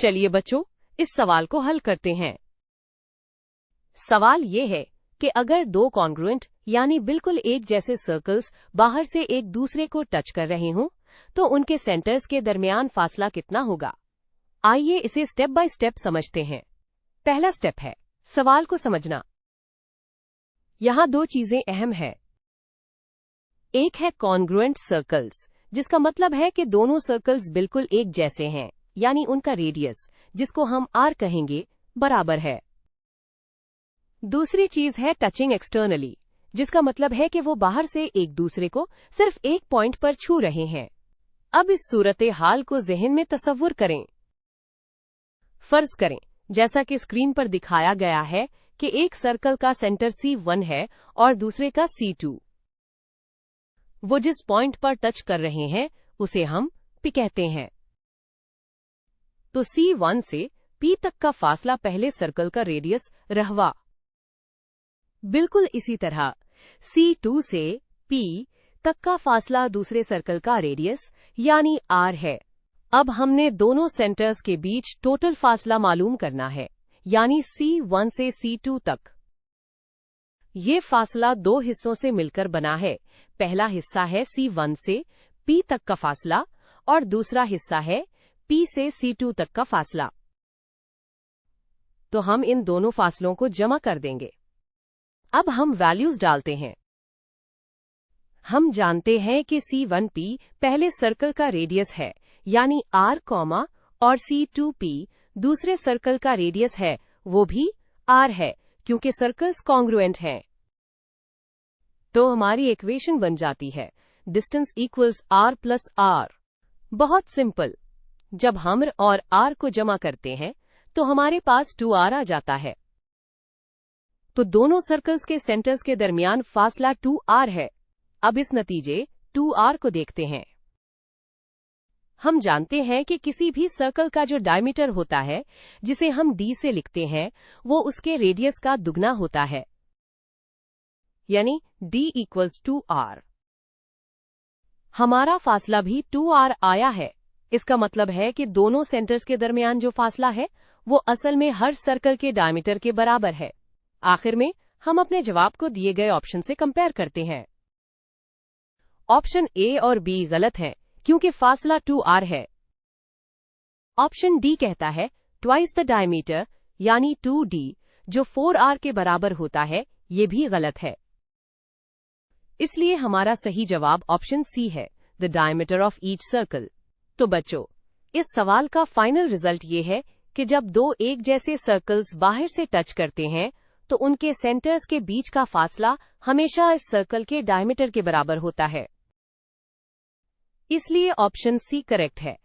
चलिए बच्चों, इस सवाल को हल करते हैं। सवाल ये है कि अगर दो कॉन्ग्रुएंट यानी बिल्कुल एक जैसे सर्कल्स बाहर से एक दूसरे को टच कर रहे हों, तो उनके सेंटर्स के दरमियान फासला कितना होगा। आइए इसे स्टेप बाय स्टेप समझते हैं। पहला स्टेप है सवाल को समझना। यहाँ दो चीजें अहम है। एक है कॉन्ग्रुएंट सर्कल्स, जिसका मतलब है कि दोनों सर्कल्स बिल्कुल एक जैसे हैं, यानी उनका रेडियस, जिसको हम r कहेंगे, बराबर है। दूसरी चीज है टचिंग एक्सटर्नली, जिसका मतलब है कि वो बाहर से एक दूसरे को सिर्फ एक पॉइंट पर छू रहे हैं। अब इस सूरत हाल को ज़हन में तसव्वुर करें। फर्ज करें, जैसा कि स्क्रीन पर दिखाया गया है, कि एक सर्कल का सेंटर C1 है और दूसरे का C2। वो जिस पॉइंट पर टच कर रहे हैं उसे हम P कहते हैं। तो C1 से P तक का फासला पहले सर्कल का रेडियस रहवा। बिल्कुल इसी तरह C2 से P तक का फासला दूसरे सर्कल का रेडियस यानी R है। अब हमने दोनों सेंटर्स के बीच टोटल फासला मालूम करना है, यानी C1 से C2 तक। ये फासला दो हिस्सों से मिलकर बना है। पहला हिस्सा है C1 से P तक का फासला और दूसरा हिस्सा है P से C2 तक का फासला। तो हम इन दोनों फासलों को जमा कर देंगे। अब हम वैल्यूज डालते हैं। हम जानते हैं कि C1P पहले सर्कल का रेडियस है, यानी R, और C2P दूसरे सर्कल का रेडियस है, वो भी R है, क्योंकि सर्कल्स कॉन्ग्रुएंट हैं। तो हमारी इक्वेशन बन जाती है distance equals R plus R। बहुत सिंपल। जब हम और R को जमा करते हैं तो हमारे पास 2R आ जाता है। तो दोनों सर्कल्स के सेंटर्स के दरमियान फासला 2R है। अब इस नतीजे 2R को देखते हैं। हम जानते हैं कि किसी भी सर्कल का जो डायमीटर होता है, जिसे हम D से लिखते हैं, वो उसके रेडियस का दुगना होता है, यानी D इक्वल्स 2R। हमारा फासला भी 2R आया है। इसका मतलब है कि दोनों सेंटर्स के दरमियान जो फासला है वो असल में हर सर्कल के डायमीटर के बराबर है। आखिर में हम अपने जवाब को दिए गए ऑप्शन से कंपेयर करते हैं। ऑप्शन ए और बी गलत है, क्योंकि फासला 2R है। ऑप्शन डी कहता है ट्वाइस द डायमीटर, यानी 2D, जो 4R के बराबर होता है, ये भी गलत है। इसलिए हमारा सही जवाब ऑप्शन सी है, the diameter of each circle. तो बच्चों, इस सवाल का फाइनल रिजल्ट ये है कि जब दो एक जैसे सर्कल्स बाहर से टच करते हैं तो उनके सेंटर्स के बीच का फासला हमेशा इस सर्कल के डायमीटर के बराबर होता है। इसलिए ऑप्शन सी करेक्ट है।